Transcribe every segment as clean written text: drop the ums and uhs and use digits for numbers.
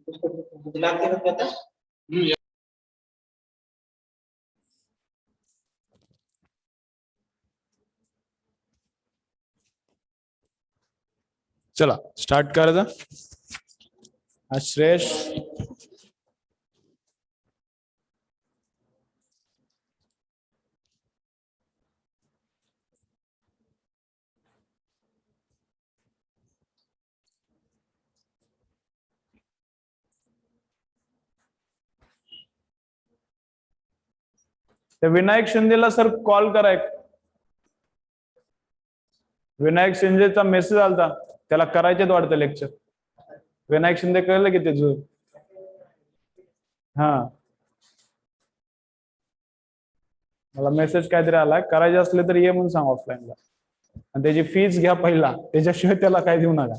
दिनांक पता चला स्टार्ट करायचं. श्रेयश विनायक शिंदेला सर कॉल करा. विनायक शिंदेचा मेसेज आलता, त्याला करायचेच वाटतं लेक्चर. विनायक शिंदे कळलं की त्याचं. हा मला मेसेज काहीतरी आलाय, करायचे असले तर ये म्हणून सांग ऑफलाईनला. आणि त्याची फीज घ्या पहिला, त्याच्याशिवाय त्याला काय देऊ नका.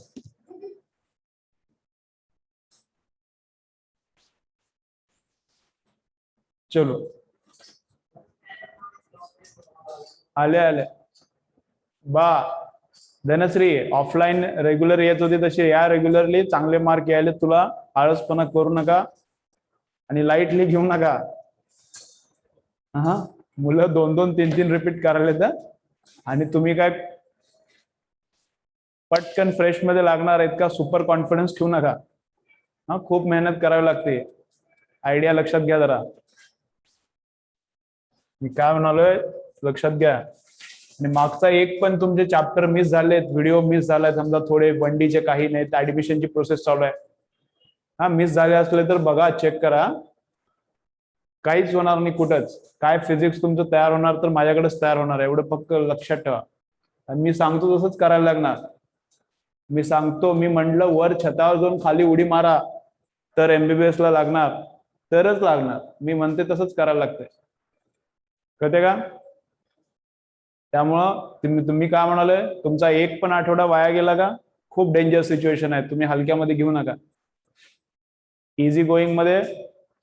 चलो आले आले बा. धनश्री ऑफलाईन रेग्युलर येत होती तशी या रेग्युलरली. चांगले मार्क यायले तुला, आळसपणा करू नका आणि लाईटली घेऊ नका. हा मुलं 2-2, 3-3 रिपीट करायला तर, आणि तुम्ही काय पटकन फ्रेश मध्ये लागणार आहेत का सुपर कॉन्फिडन्स ठेवू नका. हा खूप मेहनत करावी लागते. आयडिया लक्षात घ्या जरा. मी काय म्हणालोय लक्षात घ्या. आणि मागचा एक पण तुमचे चॅप्टर मिस झालेत, व्हिडिओ मिस झालाय समजा, थोडे बंडीचे काही नाही, ऍडमिशनची प्रोसेस चालू आहे. हा मिस झाले असले तर बघा, चेक करा. काहीच होणार नाही कुठंच. काय फिजिक्स तुमचं तयार होणार तर माझ्याकडेच तयार होणार, एवढं फक्त लक्षात ठेवा. आणि मी सांगतो तसंच करायला लागणार. मी सांगतो, मी म्हणलं वर छतावर जाऊन खाली उडी मारा तर MBBS ला लागणार, तरच लागणार. मी म्हणते तसंच करायला लागतंय, कळते का? त्यामुळं तुम्ही काय म्हणाले, तुमचा एक पण आठवडा वाया गेला का खूप डेंजर सिच्युएशन आहे. तुम्ही हलक्यामध्ये घेऊ नका. इझी गोईंग मध्ये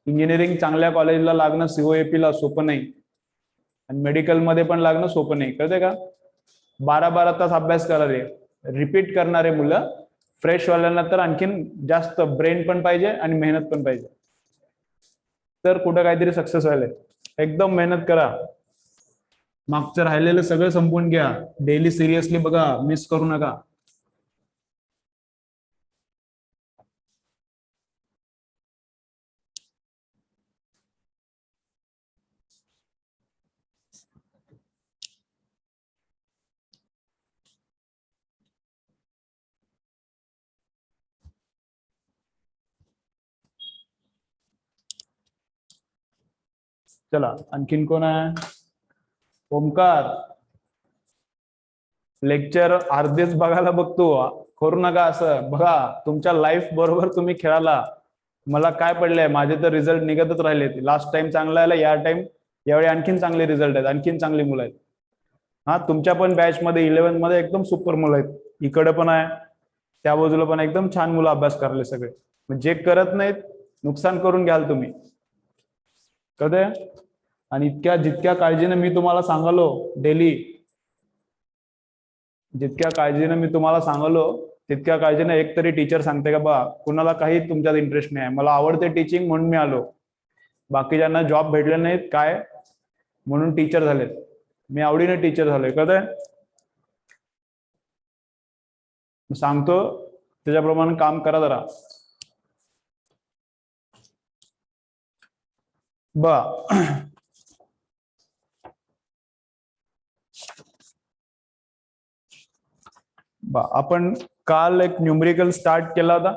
इंजिनिअरिंग चांगल्या कॉलेजला लागणं COAP ला सोपं नाही, आणि मेडिकल मध्ये पण लागणं सोपं नाही, कळते का? 12-12 तास अभ्यास करारे, रिपीट करणारे मुलं. फ्रेश वाल्यांना तर आणखीन जास्त ब्रेन पण पाहिजे आणि मेहनत पण पाहिजे, तर कुठं काहीतरी सक्सेस व्हायला. एकदम मेहनत करा. मागचं राहिलेलं सगळं संपवून घ्या. डेली सिरियसली बघा, मिस करू नका. चला आणखीन कोण आहे? ओमकार. लेक्चर अर्धेच बघायला बघतो, करू नका असं. बघा तुमच्या लाईफ बरोबर तुम्ही खेळाला. मला काय पडलंय, माझे तर रिझल्ट निघतच राहिले. लास्ट टाइम चांगला आला, यावेळी आणखीन चांगले रिझल्ट आहेत, आणखीन चांगली मुलं आहेत. हा तुमच्या पण बॅच मध्ये 11 मध्ये एकदम सुपर मुलं आहेत. इकडे पण आहे, त्या बाजूला पण एकदम छान मुलं अभ्यास करले सगळे. जे करत नाहीत नुकसान करून घ्याल तुम्ही, कळते? आणि जितक्या काळजीने मी तुम्हाला सांगालो डेली, जितक्या काळजीने मी तुम्हाला सांगलो तितक्या काळजीने एक तरी टीचर सांगते का बा कुणाला काही तुमच्यात इंटरेस्ट नाही आहे, मला आवडते टीचिंग म्हणून मी आलो. बाकीच्यांना जॉब भेटले नाहीत काय म्हणून टीचर झालेत, मी आवडीने टीचर झालोय, कळतंय? सांगतो त्याच्याप्रमाणे काम करा जरा. बा आपण काल एक न्यूमरिकल स्टार्ट केला होता,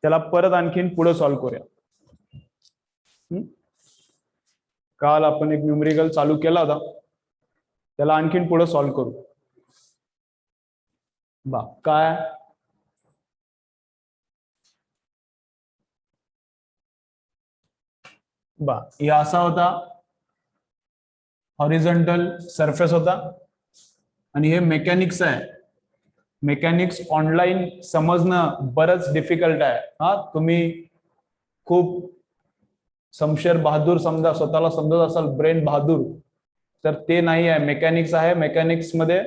त्याला परत आणखीन पुढे सॉल्व्ह करूया. काल आपण एक न्यूमरिकल चालू केला होता, त्याला आणखीन पुढे सॉल्व्ह करू. काय हे असा होता, हॉरिझॉन्टल सरफेस होता, आणि हे मेकॅनिक्स आहे. मेकॅनिक्स ऑनलाईन समजणं बरंच डिफिकल्ट आहे. हा तुम्ही खूप शमशेर बहादूर समजा स्वतःला समजत असाल, ब्रेन बहादूर, तर ते नाही आहे. मेकॅनिक्स आहे. मेकॅनिक्स मध्ये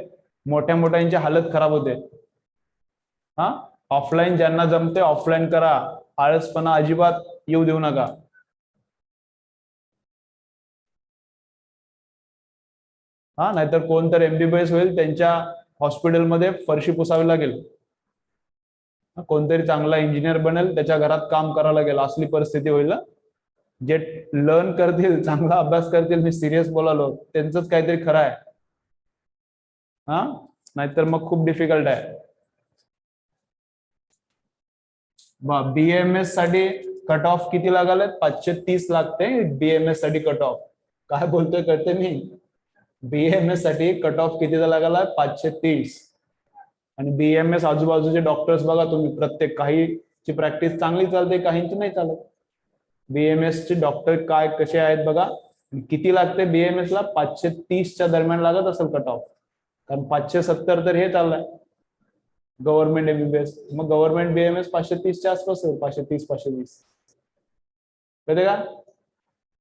मोठ्या मोठ्यांची हालत खराब होते. हा ऑफलाईन ज्यांना जमते ऑफलाईन करा, आळसपणा अजिबात येऊ देऊ नका. हा, नाहीतर कोणतर MBBS होईल, त्यांच्या हॉस्पिटलमध्ये फरशी पुसावी लागेल. कोणतरी चांगला इंजिनियर बनेल, त्याच्या घरात काम करावं लागेल, असली परिस्थिती होईल. जे लर्न करतील, चांगला अभ्यास करतील, मी सिरियस बोलालो, त्यांचंच काहीतरी खरं आहे. हा, नाहीतर मग खूप डिफिकल्ट आहे. BAMS साठी कट ऑफ किती लागाल? 530 लागते BAMS साठी कट ऑफ. काय बोलतोय कळते मी? BAMS साठी कट ऑफ कितीचा लागाला? 530. आणि BAMS आजूबाजूचे डॉक्टर्स बघा तुम्ही, प्रत्येक काहीची प्रॅक्टिस चांगली चालते, काहींची नाही चालत. BAMS चे डॉक्टर काय कसे आहेत बघा. किती लागते BAMS ला? 530च्या दरम्यान लागत असेल कट ऑफ, कारण 570 तर हे चाललंय गव्हर्नमेंट MBBS. मग गव्हर्नमेंट BAMS 530च्या आसपास, 530-520 कळते का?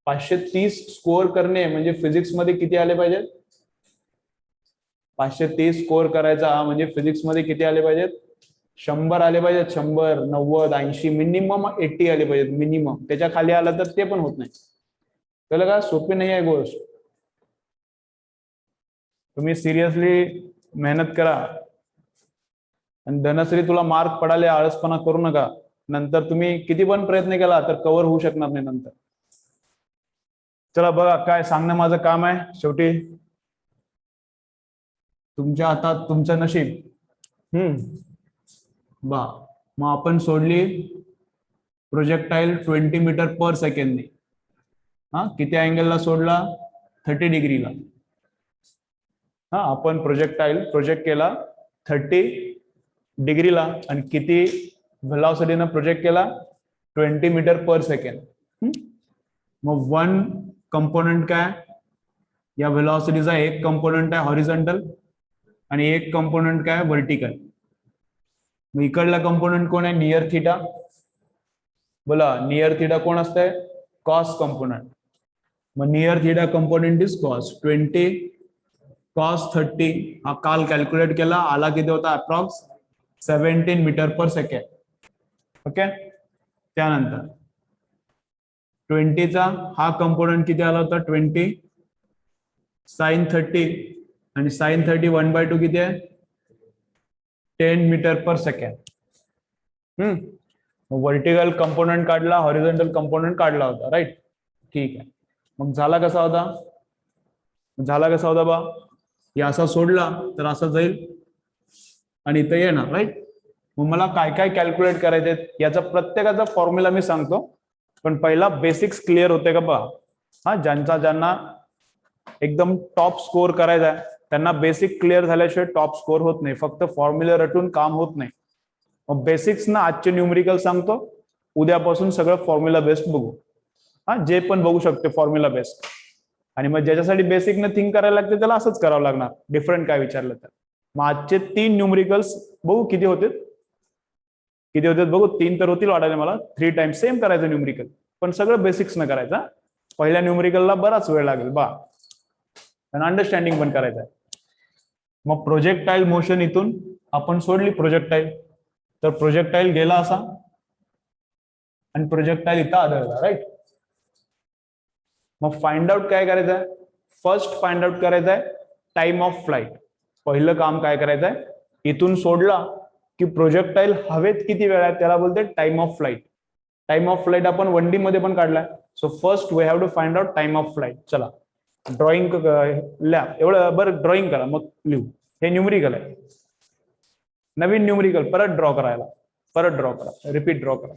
530 स्कोअर करणे म्हणजे फिजिक्स मध्ये किती आले पाहिजेत? 530 स्कोअर करायचा म्हणजे फिजिक्स मध्ये किती आले पाहिजेत? 100 आले पाहिजेत. 100, 90, 80, मिनिमम 80 आले पाहिजेत मिनिमम. त्याच्या खाली आलं तर ते पण होत नाही. कळलं का? सोपी नाही आहे गोष्ट. तुम्ही सिरियसली मेहनत करा. आणि धनश्री, तुला मार्क पडाले, आळसपणा करू नका. नंतर तुम्ही किती पण प्रयत्न केला तर कव्हर होऊ शकणार नाही नंतर. चला बघा, काय सांगणं माझं काम आहे. शेवटी तुमच्या हातात तुमचं नशीब. मग आपण सोडली प्रोजेक्टाईल 20 मीटर पर सेकंड. हा, किती अँगलला सोडला? 30 डिग्रीला. हा, आपण प्रोजेक्ट केला 30 डिग्रीला, आणि किती व्हेलॉसिटीनं प्रोजेक्ट केला? 20 मीटर पर सेकंड. मग वन कंपोनेंट काय? या व्हेलॉसिटीचा एक कंपोनेंट आहे हॉरिझॉन्टल आणि एक कंपोनेंट काय? व्हर्टिकल. मग इकडला कंपोनेंट कोण आहे? Near theta. बोला, नियर थिटा कोण असतंय? Cos component. मग near theta component is cos. 20 cos 30. हा काल कॅल्क्युलेट केला, आला किती होता? Approx 17 metre per second. Okay. त्यानंतर 20चा हा कंपोनेंट किती आला होता? 20 साइन 30, आणि साइन 30 1/2 किती आहे? 10 metre per second. Vertical component काढला, हॉरिझॉन्टल कंपोनेंट काढला होता, राईट? ठीक आहे. मग झाला कसा होता? बा, हे असा सोडला तर असा जाईल आणि इथं येणार, राईट? मग मला काय काय कॅल्क्युलेट करायचे याचा प्रत्येकाचा फॉर्म्युला मी सांगतो, पण पहिला बेसिक्स क्लिअर होते का बा. हा, ज्यांना एकदम टॉप स्कोर करायचा आहे त्यांना बेसिक क्लिअर झाल्याशिवाय टॉप स्कोर होत नाही. फक्त फॉर्म्युला रटून काम होत नाही. मग बेसिक्स ना आजचे न्यूमरिकल सांगतो, उद्यापासून सगळं फॉर्म्युला बेस्ड बघू. हा, जे पण बघू शकते फॉर्म्युला बेस्ड. आणि मग ज्याच्यासाठी बेसिक न थिंक करायला लागते त्याला असंच करावं लागणार, डिफरंट काय विचारलं तर. मग आजचे 3 न्यूमरिकल्स बघू किती होते बघू. 3 तर होतील वाटायला मला. 3 टाइम्स सेम करायचं न्यूमरिकल, पण सगळं बेसिक्स न करायचा. पहिल्या न्यूमरिकलला बराच वेळ लागेल बा, आणि अंडरस्टँडिंग पण करायचं आहे. मग प्रोजेक्टाईल मोशन, इथून आपण सोडली प्रोजेक्टाईल, तर प्रोजेक्टाईल गेला असा आणि प्रोजेक्टाईल इथं आदळला, राईट? मग फाइंड आउट काय करायचं आहे? फर्स्ट फाइंड आउट करायचं आहे टाइम ऑफ फ्लाइट. पहिलं काम काय करायचं आहे? इथून सोडला की प्रोजेक्टाईल हवेत किती वेळ आहे त्याला बोलते time of flight. Time of flight आपण 1D मध्ये पण काढलाय. So first we have to find out time of flight. चला ड्रॉइंग लॅब एवढं बरं ड्रॉइंग करा, मग लिहू. हे न्यूमरिकल आहे. नवीन न्यूमरिकल परत ड्रॉ करा, रिपीट ड्रॉ करा.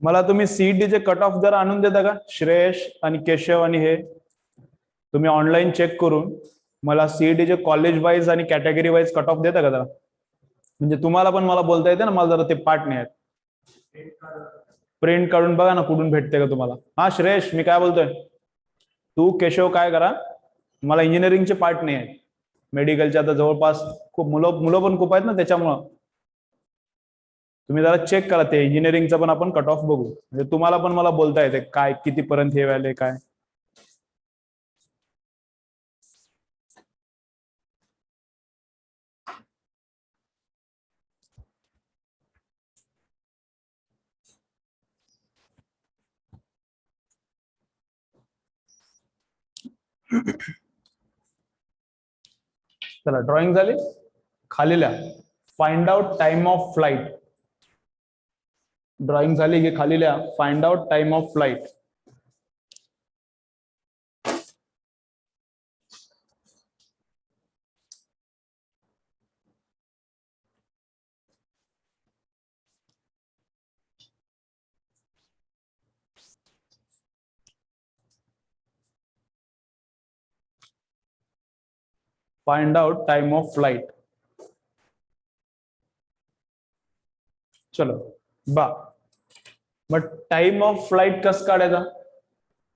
मला तुम्ही सीईटीचे कट ऑफ जरा आणून देता का? श्रेयश आणि केशव आणि हे तुम्ही ऑनलाईन चेक करून मला सीईटीचे कॉलेज वाईज आणि कॅटेगरी वाईज कट ऑफ देता का जरा? म्हणजे तुम्हाला पण मला बोलता येते ना, मला जरा ते पाठ नाही आहेत. प्रिंट काढून बघा ना कुठून भेटते का तुम्हाला. हा श्रेयश, मी काय बोलतोय, तू केशव काय करा, मला इंजिनिअरिंगचे पार्ट नाही आहेत, मेडिकलच्या आता जवळपास खूप मुलं मुलं पण खूप आहेत ना, त्याच्यामुळं तुम्ही जरा चेक करा ते इंजिनिअरिंगचं पण आपण कट ऑफ बघू, म्हणजे तुम्हाला पण मला बोलता येते काय कितीपर्यंत हे व्हायले काय. चला ड्रॉइंग झाली. खाली लिहा find out time of flight. Drawing झाली की खाली लिहा find out time of flight. Find out time of flight. चलो बा मग टाइम ऑफ फ्लाइट कस काढायचा.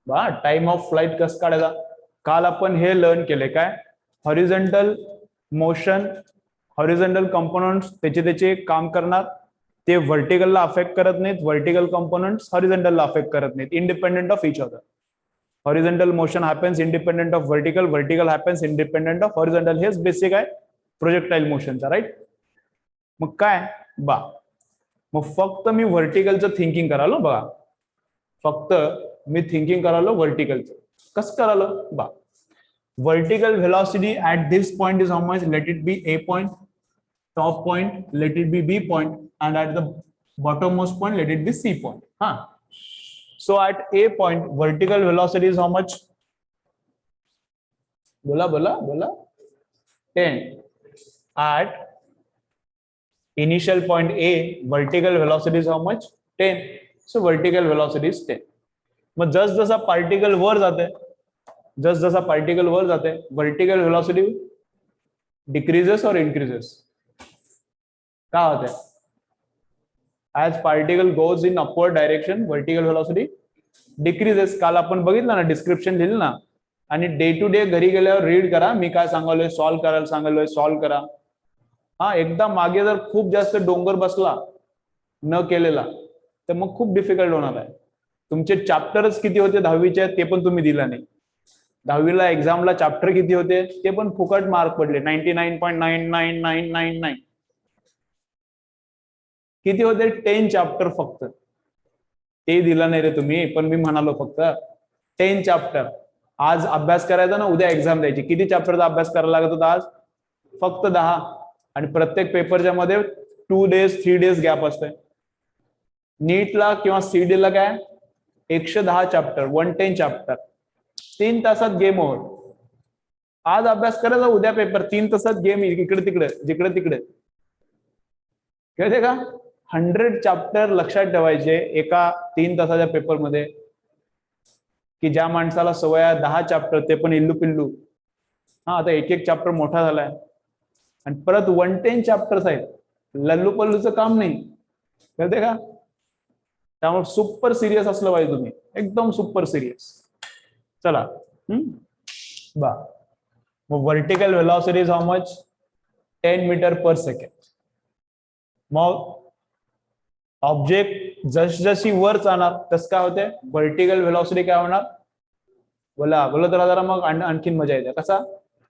बा टाइम ऑफ फ्लाइट कस काढायचा. काल आपण हे लर्न केले काय, हॉरिझॉन्टल मोशन, हॉरिझॉन्टल कंपोनंट्स त्याचे काम करणार, ते व्हर्टिकलला अफेक्ट करत नाहीत, व्हर्टिकल कंपोनंट्स हॉरिझॉन्टलला अफेक्ट करत नाहीत, independent of each other. Horizontal motion happens independent of vertical, vertical happens independent of horizontal. हेच बेसिक आहे प्रोजेक्टाईल मोशनचा, राईट. मग काय बा, मग फक्त मी व्हर्टिकलचं थिंकिंग करालो बघा, फक्त मी थिंकिंग करालो व्हर्टिकलचं. कसं करालो बा, vertical velocity at this point is how much, let it be a point, top point let it be b point, and at the bottommost point let it be c point. So at a point vertical velocity is how much, bola bola bola 10. At initial point a vertical velocity is how much, 10. So vertical velocity is 10. मग जस जसा particle वर जाते, जस जसा particle वर जाते, vertical velocity decreases और इंक्रीजेस. क्या होता है, as particle goes in upward direction vertical velocity decreases. काल आपण बघितलं ना, डिस्क्रिप्शन लिहिलं ना, आणि डे टू डे घरी गेल्यावर रीड करा, मी काय सांगालोय, सॉल्व्ह करायला सांगालोय, सॉल्व्ह करा. एकदा मागे जर खूप जास्त डोंगर बसला न केलेला तर मग खूप डिफिकल्ट होणार आहे. तुमचे चॅप्टरच किती होते दहावीचे ते पण तुम्ही दिला नाही. दहावीला एक्झामला चॅप्टर किती होते ते पण फुकट मार्क पडले, 99.99999. किती होते, 10 चॅप्टर फक्त. ते दिलं नाही रे तुम्ही, पण मी म्हणालो फक्त 10 चॅप्टर. आज अभ्यास करायचा ना, उद्या एक्झाम द्यायची. किती चॅप्टरचा अभ्यास करायला लागत होता आज, फक्त 10. आणि प्रत्येक पेपरच्या मध्ये 2 days 3 days गॅप असतोय. नीटला किंवा सीडी ला काय 110 चॅप्टर, 110 चॅप्टर, 3 तासात गेम ओव्हर. आज अभ्यास करायचा, उद्या पेपर, 3 तासात गेम, इकडे तिकडे जिकडे तिकडे. कळते का, 100 चॅप्टर लक्षात ठेवायचे एका 3 तासाच्या पेपर मध्ये, की ज्या माणसाला सवय आहे 10 चॅप्टर ते पण इल्लू पिल्लू. आता एक एक चॅप्टर मोठा झालाय आणि परत 110 चॅप्टर्स आहेत, लल्लू पल्लूचं काम नाही. कळते का, त्यामुळे सुपर सिरियस असलं पाहिजे तुम्ही, एकदम सुपर सिरियस. चला बा, मग vertical velocity is how much, 10 metre per second. मग ऑब्जेक्ट जशी वर जाणार तस काय होते, वर्टिकल वेलोसिटी काय होणार, बोला बोला तर जरा, मग आणखीन मजा येते. कसा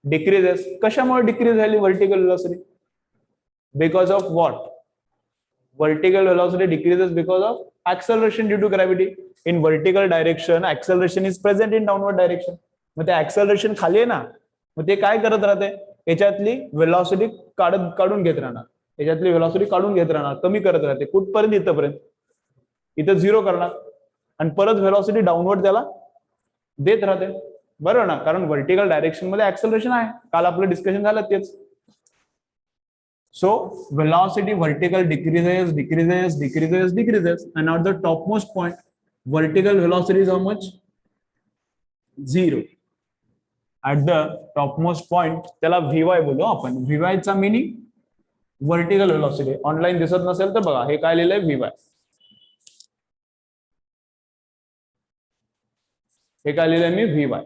डिक्रीजेस. कशामुळे डिक्रीज झाली vertical velocity, because of what, vertical velocity decreases because of acceleration due to gravity. in vertical direction acceleration is present in downward direction. मग ते acceleration खाली आहे ना, मग ते काय करत राहते, याच्यातली वेलोसिटी काढून घेत राहणार, याच्यातली वेलोसिटी काढून घेत राहणार, कमी करत राहते. कुठपर्यंत, इथपर्यंत. इथं 0 करणार आणि परत वेलोसिटी डाऊनवर्ड त्याला देत राहते. बरोबर ना, कारण वर्टिकल डायरेक्शन मध्ये ऍक्सेलरेशन आहे, काल आपलं डिस्कशन झालं तेच. So velocity vertical decreases, decreases, decreases, decreases, and at the topmost point, vertical velocity is how much? 0. At the topmost point, त्याला Vy बोलू आपण. Vy चा मीनिंग वर्टिकल वेलोसिटी. ऑनलाईन दिसत नसेल तर बघा, हे काय लिहिलंय Vy. हे काय लिहिलंय मी Vy.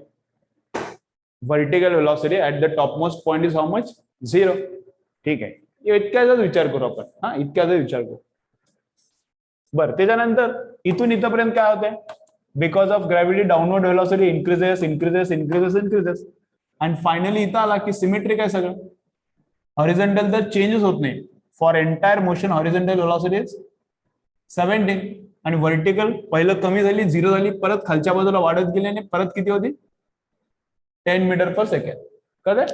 Vertical velocity at the top most point is how much 0. ठीक आहे, इतक्याचाच विचार करू आपण. हा, इतक्याचा विचार करू. बरं, त्याच्यानंतर इथून इथपर्यंत काय होतंय? Because of gravity downward velocity increases increases increases increases and finally इथं आला की सिमेट्रिक आहे सगळं. हॉरिझॉन्टल तर चेंजेस होत नाही. For entire motion horizontal velocity is 17 आणि व्हर्टिकल पहिलं कमी झाली 0 झाली, परत खालच्या बाजूला वाढत गेली आणि परत किती होती? 10 मीटर पर सेकंड. कळलं?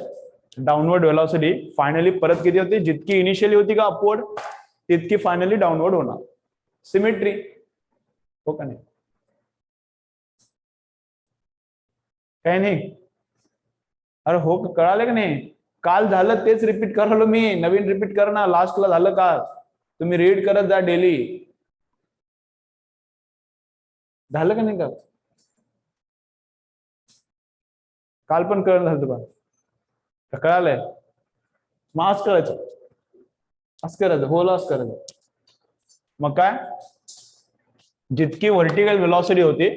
डाऊनवर्ड व्हेलॉसिटी फायनली परत किती होती? जितकी इनिशियली होती का अपवर्ड, तितकी फायनली डाऊनवर्ड होणार. सिमेट्री, हो का नाही? काय नाही? अरे हो, कळालं का नाही? काल झालं तेच रिपीट करालो मी, नवीन रिपीट कर ना. लास्टला झालं का? तुम्ही रीड करत जा डेली. झालं का नाही? का काल पण कळलं झालं तुला? कळालंय? मग आज करायचं, असं करायचं, हो असं करायचं. मग काय, जितकी व्हर्टिकल व्हेलॉसिटी होती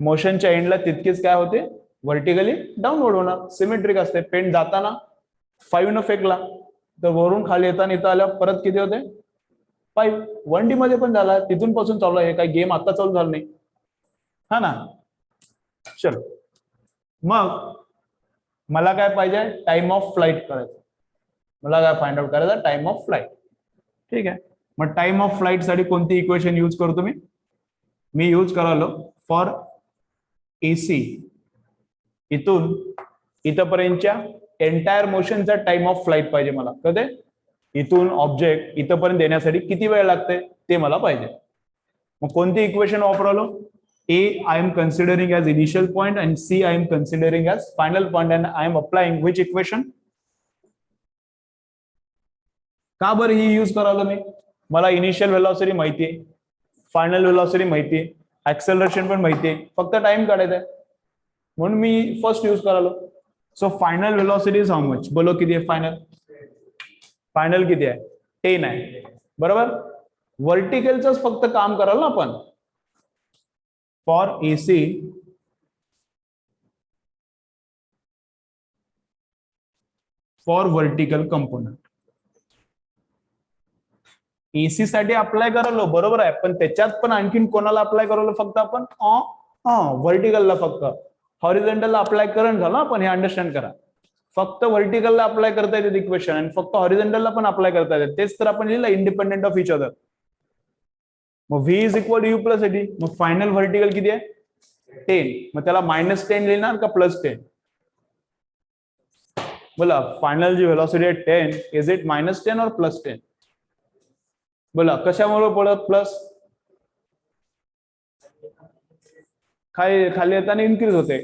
मोशनच्या एंडला तितकीच काय होते? व्हर्टिकली डाऊनवर्ड होणार. सिमेट्रिक असते. पेन जाताना 5 न फेकला तर वरून खाली येताना इथं आल्यावर परत किती होते? 5. 1D मध्ये पण झाला, तिथून पासून चालू आहे. काही गेम आता चालू झाला नाही, हा ना. चल, मग मला काय पाहिजे? टाइम ऑफ फ्लाईट करायचं. मला काय फाइंड आउट करायचं? Time of flight. ठीक आहे, मग टाइम ऑफ फ्लाईट साठी कोणती इक्वेशन यूज करतो मी यूज करालो फॉर एसी इथून इथपर्यंतच्या एंटायर मोशनचा टाइम ऑफ फ्लाईट पाहिजे मला. कधी? इथून ऑब्जेक्ट इथपर्यंत येण्यासाठी किती वेळ लागते ते मला पाहिजे. मग कोणती इक्वेशन वापरलो? A I am considering as initial point and C I am considering as final point and I am applying which equation? का बरं ही यूज करालो मी? मला इनिशियल व्हेलॉसिटी माहिती आहे, फायनल व्हेलॉसिटी माहिती आहे, ऍक्सेलरेशन पण माहिती आहे, फक्त टाइम काढायचा आहे म्हणून मी फर्स्ट यूज करालो. So final velocity is how much? बोलो किती आहे फायनल? फायनल किती आहे? 10 आहे, बरोबर. व्हर्टिकलच फक्त काम कराल ना आपण. For AC for vertical component AC साठी अप्लाय करालो, बरोबर आहे. पण त्याच्यात पण आणखीन कोणाला अप्लाय करालो? फक्त आपण व्हर्टिकलला. फक्त हॉरिझॉन्टलला अप्लाय करणं झालं आपण, हे अंडरस्टँड करा. फक्त व्हर्टिकलला अप्लाय करता येते इक्वेशन आणि फक्त हॉरिझॉन्टलला पण अप्लाय करता येते. तेच तर आपण लिहिलं, इंडिपेंडेंट ऑफ इच अदर. मग v is equal to u plus at. मग फायनल व्हर्टिकल किती आहे? 10. मग त्याला -10 लिहिणार का +10? बोला, फायनल जी व्हेलॉसिटी आहे 10, इज इट -10 और +10? बोला, कशामुळे पडत प्लस? खाली येताना इन्क्रीज होते.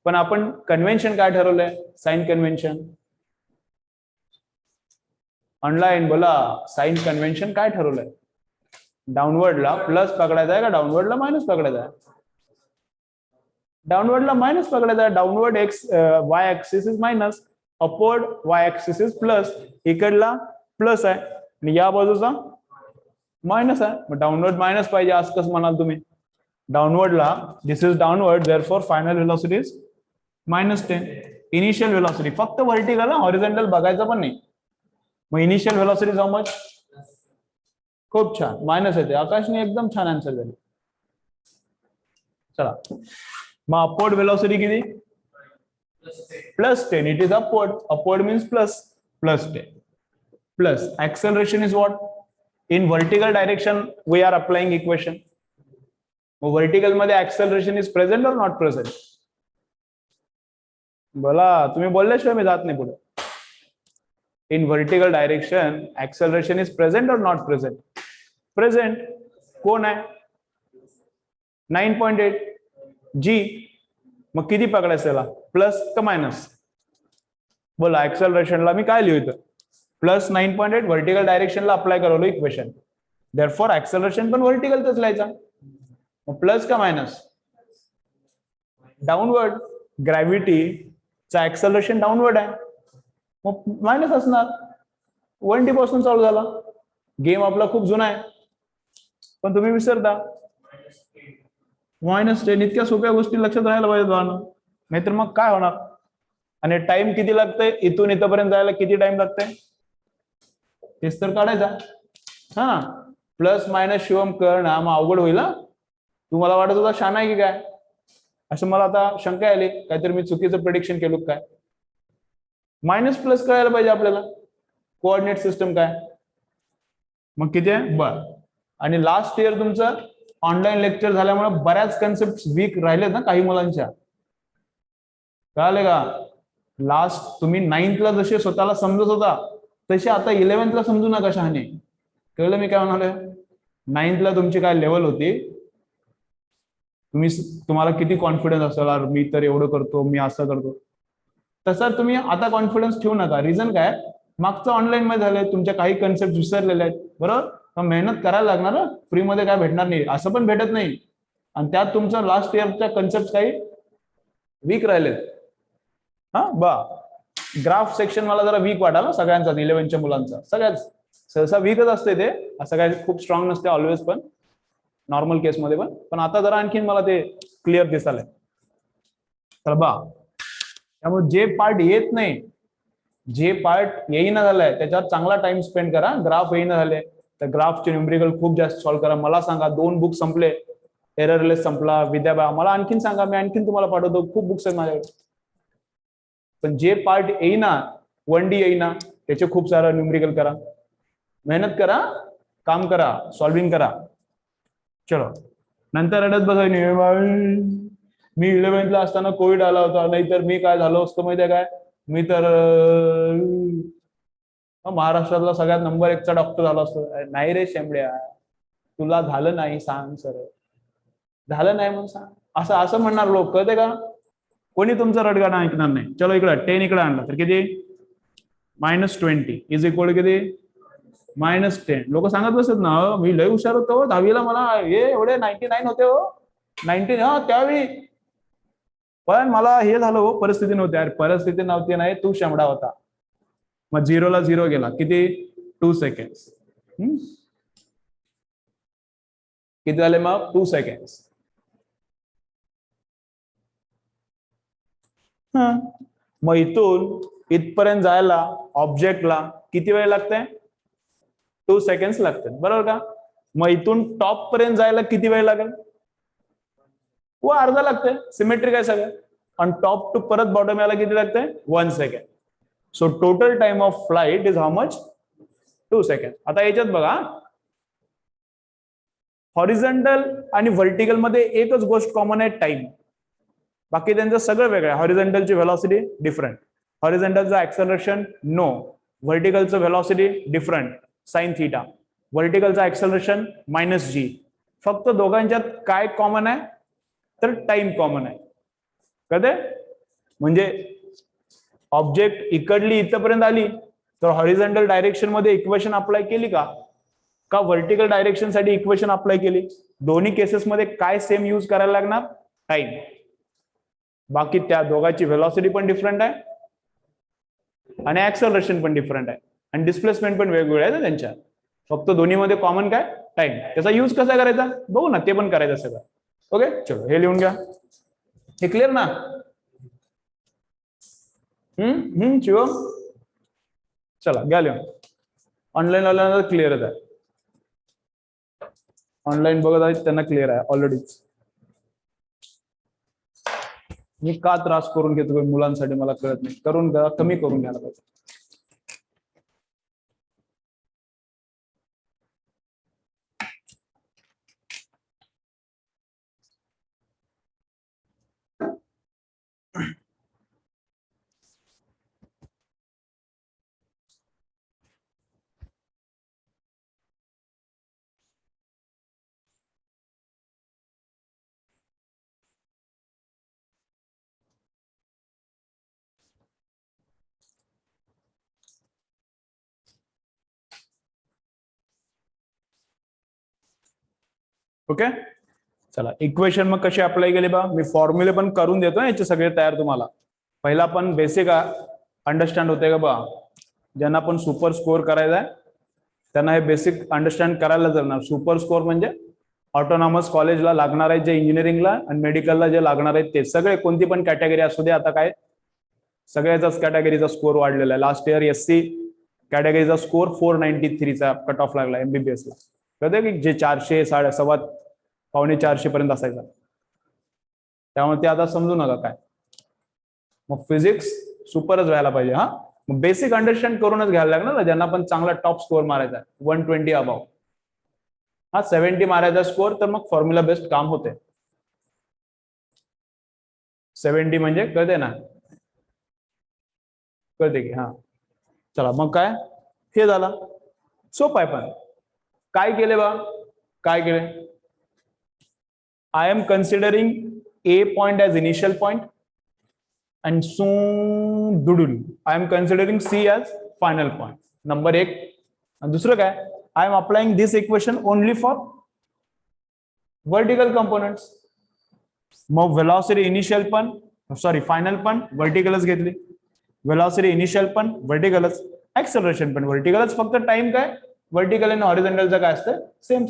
पण आपण कन्व्हेन्शन काय ठरवलंय? Sign convention online. बोला, साइन कन्व्हेन्शन काय ठरवलंय? डाऊनवर्डला प्लस पकडायचा आहे का डाऊनवर्डला मायनस पकडायचा आहे? डाऊनवर्डला मायनस पकडायचा आहे. Downward Y axis is minus, upward Y axis is plus. इकडला प्लस आहे आणि या बाजूचा मायनस आहे. मग डाऊनवर्ड मायनस पाहिजे असं कसं म्हणाल तुम्ही? डाऊनवर्डला this is downward, therefore final velocity is -10. Initial velocity फक्त व्हर्टिकल, हॉरिझॉन्टल बघायचं पण नाही. मग इनिशियल व्हेलॉसिटी हाऊ मच? खूप छान, मायनस येते. आकाशने एकदम छान आन्सर दिले. चला, मग अपवर्ड व्हेलॉसिटी किती? +10. It is upward. Upward means +10. Plus acceleration is what? In vertical direction we are applying equation. Vertical मध्ये acceleration is present or not present? बोला, तुम्ही बोलल्याशिवाय मी जात नाही पुढे. In vertical direction acceleration is present or not present? Present. कोण आहे? 9.8 g. मग किती पकडायचं त्याला? प्लस का मायनस? बोला, ऍक्सेलरेशनला मी काय लिहू इथं? +9.8 व्हर्टिकल डायरेक्शनला अप्लाय करवलो इक्वेशन. देअरफॉर ऍक्सेलरेशन पण व्हर्टिकलच लिहायचा. मग प्लस का मायनस? डाऊनवर्ड. ग्रॅव्हिटीचा ऍक्सेलरेशन डाऊनवर्ड आहे, मग मायनस असणार. 1D पासून चालू झाला गेम आपला, खूप जुना आहे पण तुम्ही विसरता. -10. इतक्या सोप्या गोष्टी लक्षात राहायला पाहिजे, नाहीतर मग काय होणार? आणि टाइम किती लागतंय इथून इथपर्यंत जायला, किती टाइम लागतंय तेच तर काढायचा. हा प्लस मायनस शिवम कर ना, मग अवघड होईल ना. तुम्हाला वाटत होता शान आहे की काय, असं मला आता शंका आली, काहीतरी मी चुकीचं प्रेडिक्शन केलं काय. मायनस प्लस कळायला पाहिजे आपल्याला, कोऑर्डिनेट सिस्टम काय. मग किती आहे बर. आणि लास्ट इयर तुमचं ऑनलाईन लेक्चर झाल्यामुळे बऱ्याच कन्सेप्ट वीक राहिलेत ना काही मुलांच्या, कळाले का. लास्ट तुम्ही 9th जसे स्वतःला समजत होता तसे आता 11th समजू नका शहाणे. कळलं मी काय म्हणाले. 9th तुमची काय लेवल होती, तुम्हाला किती कॉन्फिडन्स असेल, मी तर एवढं करतो, मी असं करतो, तसा तुम्ही आता कॉन्फिडन्स ठेवू नका. रिझन काय, मागचं ऑनलाईन मध्ये झालंय, तुमच्या काही कन्सेप्ट विसरलेले आहेत बरोबर. मग मेहनत करायला लागणार, फ्री मध्ये काय भेटणार नाही, असं पण भेटत नाही. आणि त्यात तुमचं लास्ट इयरच्या कन्सेप्ट काही वीक राहिलेत. हा बा ग्राफ सेक्शन मला जरा वीक वाटाला सगळ्यांचा, 11th मुलांचा सगळ्याच सहसा वीकच असते ते, असं काय खूप स्ट्रॉंग नसते ऑलवेज, पण नॉर्मल केसमध्ये पण आता जरा आणखीन मला ते क्लिअर दिसालंय. तर बा त्यामुळे जे पार्ट येत नाही, जे पार्ट येईना झालाय त्याच्यावर चांगला टाइम स्पेंड करा. ग्राफ येईना झाले तर ग्राफचे न्यूमेरिकल खूप जास्त सॉल्व्ह करा. मला सांगा 2 बुक संपले, एररलेस संपला, विद्याबा मला आणखीन सांगा, मी आणखीन तुम्हाला पाठवतो, खूप बुक्स आहेत माझ्याकडे. पण जे पार्ट येईना, 1D येईना, त्याचे खूप सारं न्यूमेरिकल करा, मेहनत करा, काम करा, सॉल्विंग करा. चलो नंतर रडत बसायची, मी 11th असताना कोविड आला होता, नाहीतर मी काय झालो असतो माहितीये काय, मी तर महाराष्ट्रातला सगळ्यात नंबर 1चा डॉक्टर झाला असतो. नाही रे शेंबड्या, तुला झालं नाही सांग सर, झालं नाही म्हणून सांग, असं असं म्हणणार लोक, कळते का. कोणी तुमचं रडगाणं ऐकणार नाही. चलो इकडं 10 इकडे आणलं तर किती, -20 इज इक्वल किती, -10. लोक सांगत बसत ना, मी लय हुशार होतो 10वीला, मला हे एवढे 99 होते हो, 19 हा त्यावेळी, पण मला हे झालं हो, परिस्थिती नव्हती. अरे परिस्थिती नव्हती नाही, तू शेंबडा होता. मग 0ला 0 गेला, किती 2 सेकंड्स. किती झाले मग 2 सेकंड्स. मग इथून इथपर्यंत जायला ऑब्जेक्टला किती वेळ लागतंय, 2 सेकंड्स लागतात बरोबर का. मग इथून टॉप पर्यंत जायला किती वेळ लागेल, व अर्धा लागतंय, सिमेट्रिक आहे सगळं. आणि टॉप टू परत बॉटम यायला किती लागतंय, 1 second. So total time of flight is how much, 2 second. आता याच्यात बघा, हॉरिझॉन्टल आणि व्हर्टिकल मध्ये एकच गोष्ट कॉमन आहे, टाइम. बाकी त्यांचं सगळं वेगळं आहे. हॉरिझॉन्टलची व्हेलॉसिटी डिफरंट, हॉरिझॉन्टलचं ऍक्सेलरेशन नो, व्हर्टिकलचं व्हेलॉसिटी डिफरंट साइन थीटा, व्हर्टिकलचं ऍक्सेलरेशन -g. फक्त दोघांच्यात काय कॉमन आहे, तर टाइम कॉमन आहे. कळते. म्हणजे ऑब्जेक्ट इकडली इथपर्यंत आली तर हॉरिझॉन्टल डायरेक्शन मध्ये इक्वेशन अप्लाय केली का व्हर्टिकल डायरेक्शन साठी इक्वेशन अप्लाय केली. दोन्ही केसेस मध्ये काय सेम यूज करायला लागणार, टाइम. बाकी त्या दोघांची व्हेलॉसिटी पण डिफरंट आहे आणि ऍक्सेलरेशन पण डिफरंट आहे आणि डिस्प्लेसमेंट पण वेगवेगळ्या आहे त्यांच्या. फक्त दोन्हीमध्ये कॉमन काय, टाइम. त्याचा यूज कसा करायचा बघू ना, ते पण करायचं सगळं. ओके चलो हे लिहून घ्या. हे क्लिअर ना. शिवम चला घ्या लिहून. ऑनलाईन आल्यानंतर क्लिअरच आहे, ऑनलाईन बघत आहेत त्यांना क्लिअर आहे ऑलरेडीच. मी का त्रास करून घेतो मुलांसाठी मला कळत नाही. करून घ्या, कमी करून घ्यायला पाहिजे. ओके चला इक्वेशन मग कशी अप्लाय केली बा. मी फॉर्म्युले पण करून देतो याचे सगळे तयार तुम्हाला. पहिला पण बेसिक अंडरस्टँड होते का बा. ज्यांना पण सुपर स्कोअर करायचा आहे त्यांना हे बेसिक अंडरस्टँड करायला जमणार. सुपर स्कोअर म्हणजे ऑटोनॉमस कॉलेजला लागणार आहे जे इंजिनिअरिंगला आणि मेडिकलला जे लागणार आहेत ते सगळे, कोणती पण कॅटेगरी असू दे. आता काय सगळ्याचाच कॅटेगरीचा स्कोर वाढलेला आहे. लास्ट इयर SC कॅटेगरीचा स्कोर 493चा कट ऑफ लागला MBBS ला. कळतं की जे 400 सव्वा पावणे 400 पर्यंत असायचा. त्यामुळे ते आता समजू नका काय. मग फिजिक्स सुपरच व्हायला पाहिजे. हा मग बेसिक अंडरस्टँड करूनच घ्यायला लागणार ना, ज्यांना पण चांगला टॉप स्कोर मारायचा आहे 120 अबाव. हा 70 मारायचा स्कोर तर मग फॉर्म्युला बेस्ड काम होते. 70 म्हणजे कळते ना, कळते की. हा चला मग काय हे झालं, सोप आहे. पण काय केले बा, काय केले, I am considering A point as initial point and soon दुडून I am considering C as final point. Number 1. आणि दुसरं काय, I am applying this equation only for vertical components. मग velocity initial पण final पण verticalच घेतली, velocity initial पण verticalच, acceleration पण verticalच, फक्त टाइम काय vertical आणि horizontalचं काय असतं सेम.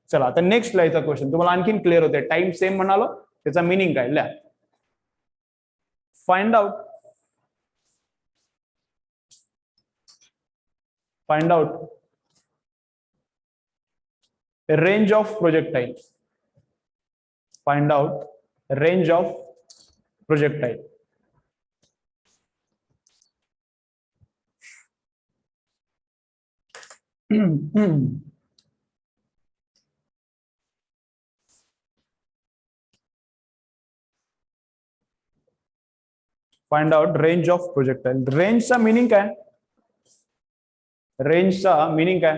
चला आता नेक्स्ट लाईचा क्वेश्चन तुम्हाला आणखीन क्लिअर होते. टाइम सेम म्हणालो त्याचा मिनिंग काय लिहा. Find out range of projectile. Find out range of projectile. Find out range of projectile. रेंजचा मिनिंग काय, रेंजचा मिनिंग काय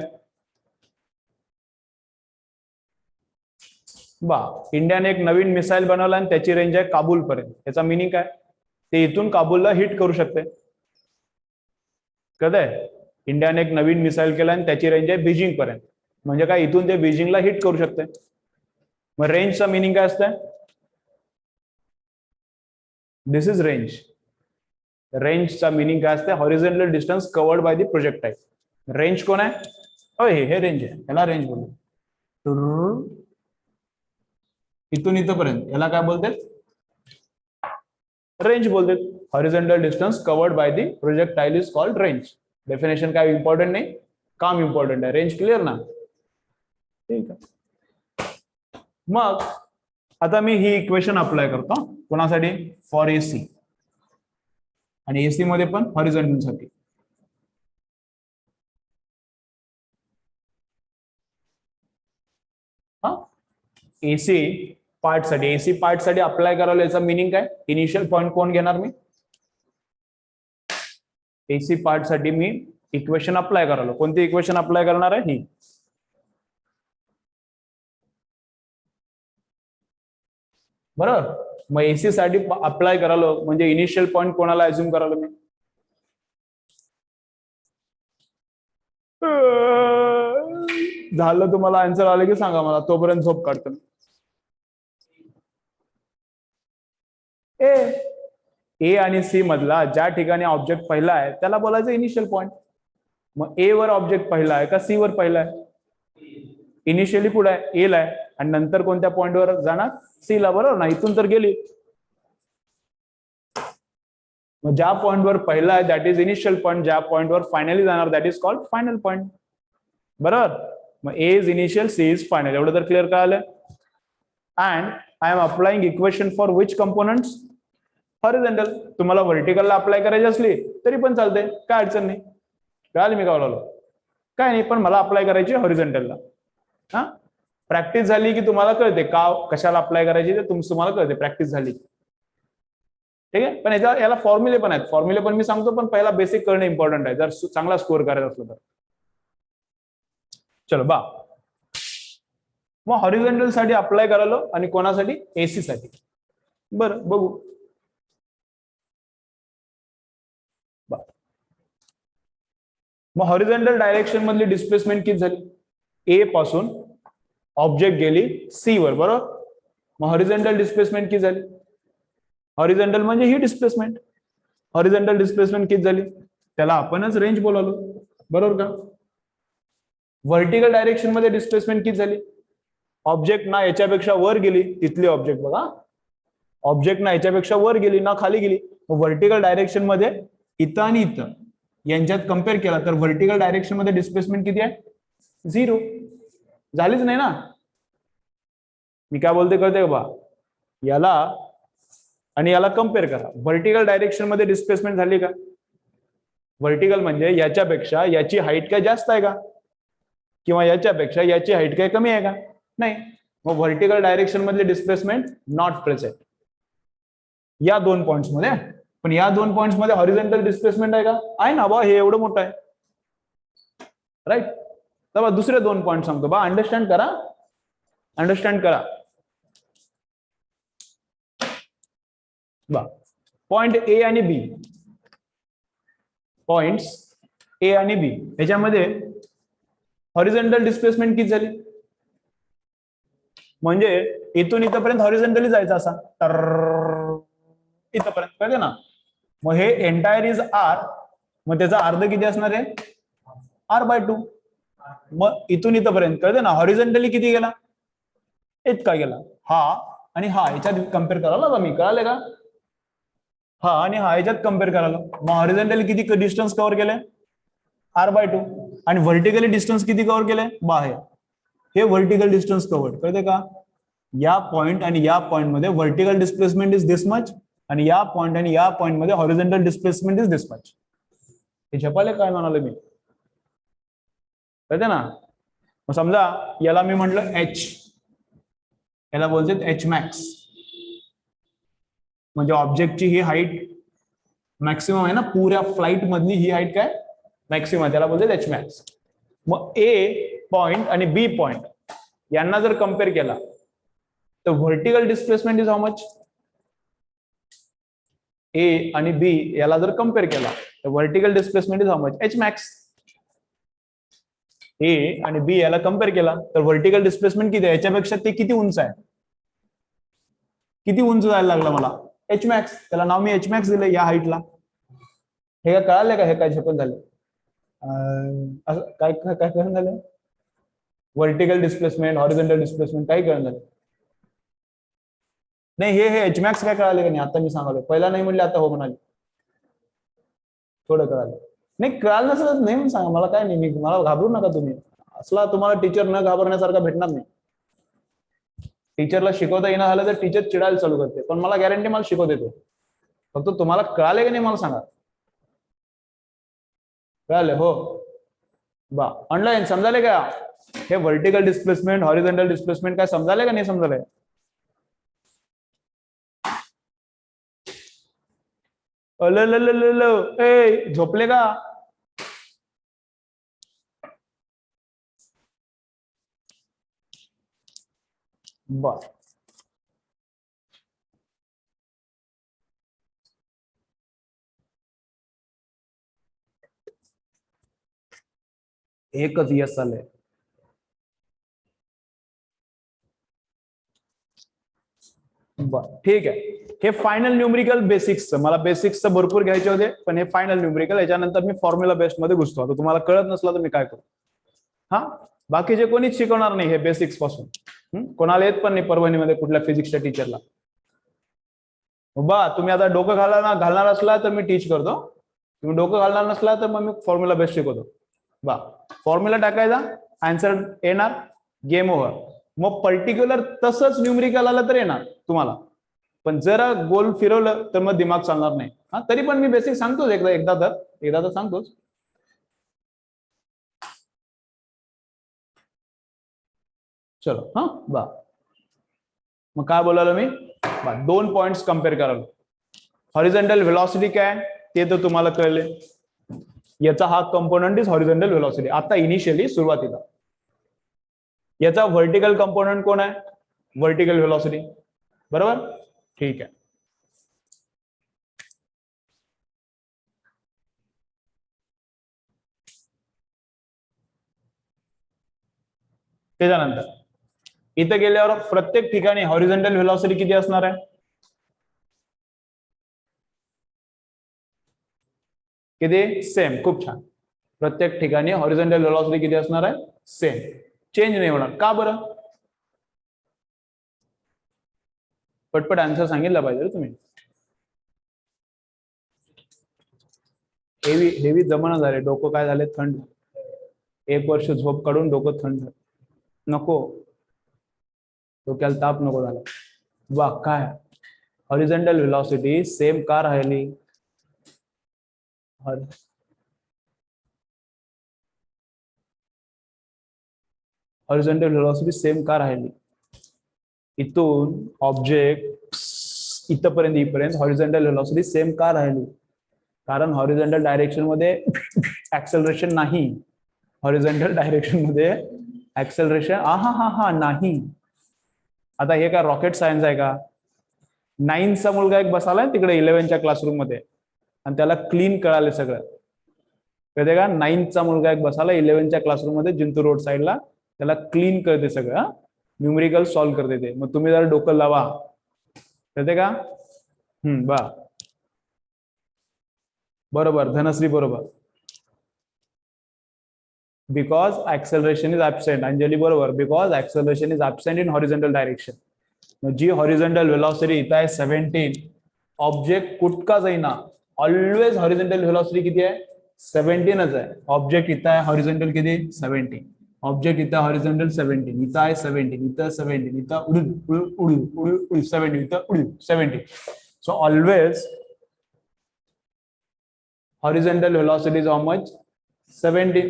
बा. इंडियाने एक नवीन मिसाईल बनवला आणि त्याची रेंज आहे काबूल पर्यंत. याचा मिनिंग काय, ते इथून काबूलला हिट करू शकते. कळतंय, इंडियाने एक नवीन मिसाईल केला आणि त्याची रेंज आहे बीजिंग पर्यंत, म्हणजे काय इथून ते बीजिंगला हिट करू शकते. मग रेंजचा मिनिंग काय असतं, दिस इज रेंज. रेंजचा मिनिंग काय असते, horizontal distance covered by the projectile. Range कोण आहे, हे रेंज आहे, याला रेंज बोलतो. इथून इथपर्यंत याला काय बोलते, रेंज बोलते. Horizontal distance covered by the projectile is called range. Definition काय इम्पॉर्टंट नाही, काम इम्पॉर्टंट आहे. रेंज क्लिअर ना, ठीक आहे. मग आता मी ही इक्वेशन अप्लाय करतो कोणासाठी, फॉर AC, आणि AC मध्ये पण हॉरिझॉन्टल साठी. AC पार्ट साठी, AC पार्ट साठी अप्लाय करायला याचा मिनिंग काय, इनिशियल पॉइंट कोण घेणार मी, AC पार्ट साठी मी इक्वेशन अप्लाय करायला. कोणती इक्वेशन अप्लाय करणार आहे, ही. बरोबर. मग AC साठी अप्लाय करायला म्हणजे इनिशियल पॉइंट कोणाला अज्युम करायला मी, झालं तुम्हाला आन्सर आलं की सांगा मला, तोपर्यंत झोप काढतो. ए आणि C मधला ज्या ठिकाणी ऑब्जेक्ट पहिला आहे त्याला बोलायचं इनिशियल पॉइंट. मग A वर ऑब्जेक्ट पहिला आहे का C वर पहिला आहे, इनिशियली पुढे आहे A ला आहे, आणि नंतर कोणत्या पॉइंटवर जाणार, C ला. बरोबर ना, इथून तर गेली. मग ज्या पॉइंटवर पहिला आहे दॅट इज इनिशियल पॉइंट, ज्या पॉइंटवर फायनली जाणार that is called final point. बरोबर. मग A is initial, C is final. एवढं तर क्लिअर कळालं. And I am applying equation for which components, horizontal. तुम्हाला व्हर्टिकलला अप्लाय करायची असली तरी पण चालते, काय अडचण नाही. कळालं मी काय बोललो, काय नाही, पण मला अप्लाय करायची हॉरिझॉन्टलला. हा प्रॅक्टिस झाली की तुम्हाला कळते का कशाला अप्लाय करायची, ते तुम्हाला कळते, प्रॅक्टिस झाली. ठीक आहे. पण याला फॉर्म्युले पण आहेत, फॉर्म्युले पण मी सांगतो, पण पहिला बेसिक करणं इम्पॉर्टंट आहे जर चांगला स्कोअर करायचा असलं तर. चलो बा, मग हॉरिझॉन्टल साठी अप्लाय करायला आणि कोणासाठी, AC साठी. बरं बघू. मग हॉरिझॉन्टल डायरेक्शन मधली डिस्प्लेसमेंट किती झाली, A पासून ऑब्जेक्ट गेली C वर. बरोबर. मग हॉरिझॉन्टल डिस्प्लेसमेंट किती झाली, हॉरिझॉन्टल म्हणजे ही डिस्प्लेसमेंट. हॉरिझॉन्टल डिस्प्लेसमेंट किती झाली, त्याला आपणच रेंज बोलावलो. बरोबर का. व्हर्टिकल डायरेक्शन मध्ये डिस्प्लेसमेंट किती झाली, ऑब्जेक्ट ना याच्यापेक्षा वर गेली, तिथली ऑब्जेक्ट बघा, ऑब्जेक्ट ना याच्यापेक्षा वर गेली ना खाली गेली, व्हर्टिकल डायरेक्शन मध्ये इथं आणि इथं यांच्यात कम्पेअर केला तर व्हर्टिकल डायरेक्शन मध्ये डिस्प्लेसमेंट किती आहे? 0. झालीच नाही ना. मी काय बोलते कळते का बा? याला आणि याला कम्पेअर करा. व्हर्टिकल डायरेक्शन मध्ये डिस्प्लेसमेंट झाली का? व्हर्टिकल म्हणजे याच्यापेक्षा याची हाईट काय जास्त आहे का? किंवा याच्यापेक्षा याची हाईट काय कमी आहे का? नाही. मग व्हर्टिकल डायरेक्शन मधले डिस्प्लेसमेंट नॉट प्रेझेंट या 2 पॉइंट्स मध्ये. पण या 2 पॉइंट्स मध्ये हॉरिझॉन्टल डिस्प्लेसमेंट आहे का? आहे ना बा, हे एवढं मोठं आहे. राईट. तर दुसरे 2 पॉइंट सांगतो बा, अंडरस्टँड करा. अंडरस्टँड करा बा. पॉइंट ए आणि बी, पॉइंट्स ए आणि बी याच्यामध्ये हॉरिझॉन्टल डिस्प्लेसमेंट किती झाली? म्हणजे इथून इथपर्यंत हॉरिझॉन्टली जायचं असा तर इथपर्यंत कळते ना. मग हे एंटायर इज आर, मग त्याचा अर्ध किती असणार आहे? r/2. मग इथून इथपर्यंत कळते ना, हॉरिझॉन्टली किती गेला? इतका गेला. हा आणि हा याच्यात कम्पेअर करायला का मी, कळाले का? हा आणि हा याच्यात कम्पेअर करायला. मग हॉरिझॉन्टली किती डिस्टन्स कव्हर केलंय? r/2. आणि व्हर्टिकली डिस्टन्स किती कव्हर केलंय? बाहेर. हे व्हर्टिकल डिस्टन्स कव्हर्ड, कळते का? या पॉइंट आणि या पॉइंट मध्ये vertical displacement is this much आणि या पॉइंट आणि या पॉइंट मध्ये horizontal displacement is this much. हे छपाले काय म्हणाले मी, कळते ना? मग समजा याला मी म्हटलं एच, याला बोलते एच मॅक्स, म्हणजे ऑब्जेक्टची ही हाईट मॅक्सिमम आहे ना, पुऱ्या फ्लाईट मधली ही हाईट काय? मॅक्सिमम, त्याला बोलते एच मॅक्स. मग ए पॉइंट आणि बी पॉइंट यांना जर कम्पेअर केला तर vertical displacement is how much? A आणि बी याला जर कम्पेअर केला तर vertical displacement is how much? H max. A आणि बी याला कम्पेअर केला तर व्हर्टिकल डिस्प्लेसमेंट किती आहे? याच्यापेक्षा ते किती उंच आहे? किती उंच जायला लागला मला? H max. त्याला नाव मी एच मॅक्स दिलं या हाईटला. हे काय कळालं का? हे काय छपन झालं? काय काय काय कळून झालं? व्हर्टिकल डिस्प्लेसमेंट, हॉरिझॉन्टल डिस्प्लेसमेंट काही कळून झालं नाही. हे एच मॅक्स काय कळाले का नाही? आता मी सांगालो, पहिला नाही म्हणले आता हो म्हणाले. थोडं कळालं नाही, कळालं नसलं नाही म्हणून सांगा, मला काय नाही. मला घाबरू नका तुम्ही. असला तुम्हाला टीचर न घाबरण्यासारखा भेटणार नाही. टीचरला शिकवता येणं झालं तर टीचर चिडायला चालू करते, पण मला गॅरंटी मला शिकवत येतो. फक्त तुम्हाला कळाले की नाही मला सांगा. कळाले? हो बा. ऑनलाईन समजाले का? हे व्हर्टिकल डिस्प्लेसमेंट, हॉरिझॉन्टल डिस्प्लेसमेंट काय समजाले का नाही समजाले? ए झोपले का? बर. एकच यस आलंय. बर ठीक आहे. हे फायनल न्यूमरिकल बेसिक्सचं, मला बेसिक्सचं भरपूर घ्यायचे होते, पण हे फायनल न्यूमरिकल. याच्यानंतर मी फॉर्म्युला बेस्ड मध्ये घुसतो. आता तुम्हाला कळत नसला तर मी काय करू? हा, बाकीचे कोणीच शिकवणार नाही हे बेसिक्स पासून. कोणाला येत पण नाही परभणीमध्ये कुठल्या फिजिक्सच्या टीचरला. बा तुम्ही आता डोकं घालणार असला तर मी टीच करतो. तुम्ही डोकं घालणार नसला तर मग मी फॉर्म्युला बेस्ड शिकवतो. बा फॉर्म्युला टाकायचा, आन्सर येणार, गेम ओव्हर. मग पर्टिक्युलर तसंच न्यूमरिकल आलं तर येणार तुम्हाला, पण जरा गोल फिरवलं तर मग दिमाग चालणार नाही. हा, तरी पण मी बेसिक सांगतोच, एकदा तर सांगतोच. चलो हा बा. मग काय बोलालो मी? 2 पॉइंट्स कम्पेअर करालो. हॉरिझॉन्टल व्हेलॉसिटी काय ते तर तुम्हाला कळले. याचा हा कंपोनंट इज हॉरिझॉन्टल व्हेलॉसिटी आता इनिशियली सुरुवातीला. याचा व्हर्टिकल कंपोनंट कोण आहे? Vertical velocity. बरोबर, ठीक आहे. त्याच्यानंतर इथे गेल्यावर प्रत्येक ठिकाणी हॉरिझॉन्टल व्हेलॉसिटी किती असणार आहे? किती? सेम. खूप छान. प्रत्येक ठिकाणी हॉरिझॉन्टल व्हेलॉसिटी किती असणार आहे? सेम. चेंज नाही होणार. का बरं? पटपट आन्सर सांगितलं पाहिजे तुम्ही. हेवी हेवी जमाना झाले, डोकं काय झाले थंड. 1 वर्ष झोप काढून डोकं थंड नको, डोक्याला ताप नको झाला. वा काय हॉरिझॉन्टल व्हेलॉसिटी सेम का राहिली? हॉरिझॉन्टल व्हेलॉसिटी सेम का राहिली? इथून ऑब्जेक्ट इथपर्यंत येईपर्यंत हॉरिझॉन्टल व्हेलॉसिटी सेम का राहिली? कारण हॉरिझॉन्टल डायरेक्शन मध्ये ऍक्सेलरेशन नाही. हॉरिझॉन्टल डायरेक्शन मध्ये ऍक्सेलरेशन हा नाही. आता हे काय रॉकेट सायन्स आहे का? 9चा मुलगा एक बसालाय तिकडे 11च्या क्लासरूम मध्ये आणि त्याला क्लीन कळाले सगळं. कळते का? 9चा मुलगा एक बसाला 11च्या क्लासरूम मध्ये जिंतूर रोड साईडला, त्याला क्लीन करते सगळं, न्यूमेरिकल सॉल्व्ह करते ते. मग तुम्ही जरा डोकं लावा. कळते का? बा बरोबर, धनश्री बरोबर. Because acceleration is absent. Anjali बरोबर, because acceleration is absent in horizontal direction. जी हॉरिझॉन्टल व्हेलॉसिटी इथं आहे 17, ऑब्जेक्ट कुठका जाईना, ऑलवेज हॉरिझॉन्टल व्हेलॉसिटी किती आहे? 17च आहे. ऑब्जेक्ट इथं आहे हॉरिझॉन्टल किती? 17. ऑब्जेक्ट इथं हॉरिझॉन्टल 17, इथं आहे 17, इथं 17, इथं उडून उडू उडू उडू 17, इथं उडू 17. So always horizontal velocity is how much? 17.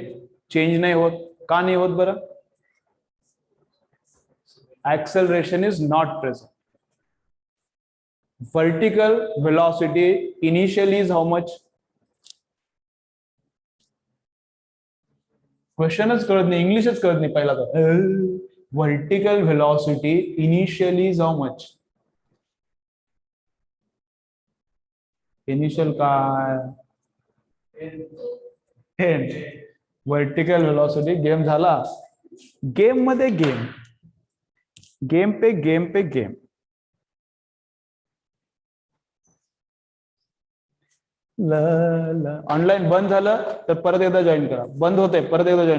Change नाही होत. का नाही होत बरं? acceleration is not present. Vertical velocity initially is how much? क्वेश्चनच कळत नाही, इंग्लिशच कळत नाही पहिला तर. Vertical velocity initially is how much? Initial काय? 10. वर्टिकल व्हेलॉसिटी गेम झाला. गेम मध्ये गेम, गेम पे गेम पे गेम. ऑनलाईन बंद झालं तर परत एकदा जॉईन करा. बंद होते परत एकदा जॉईन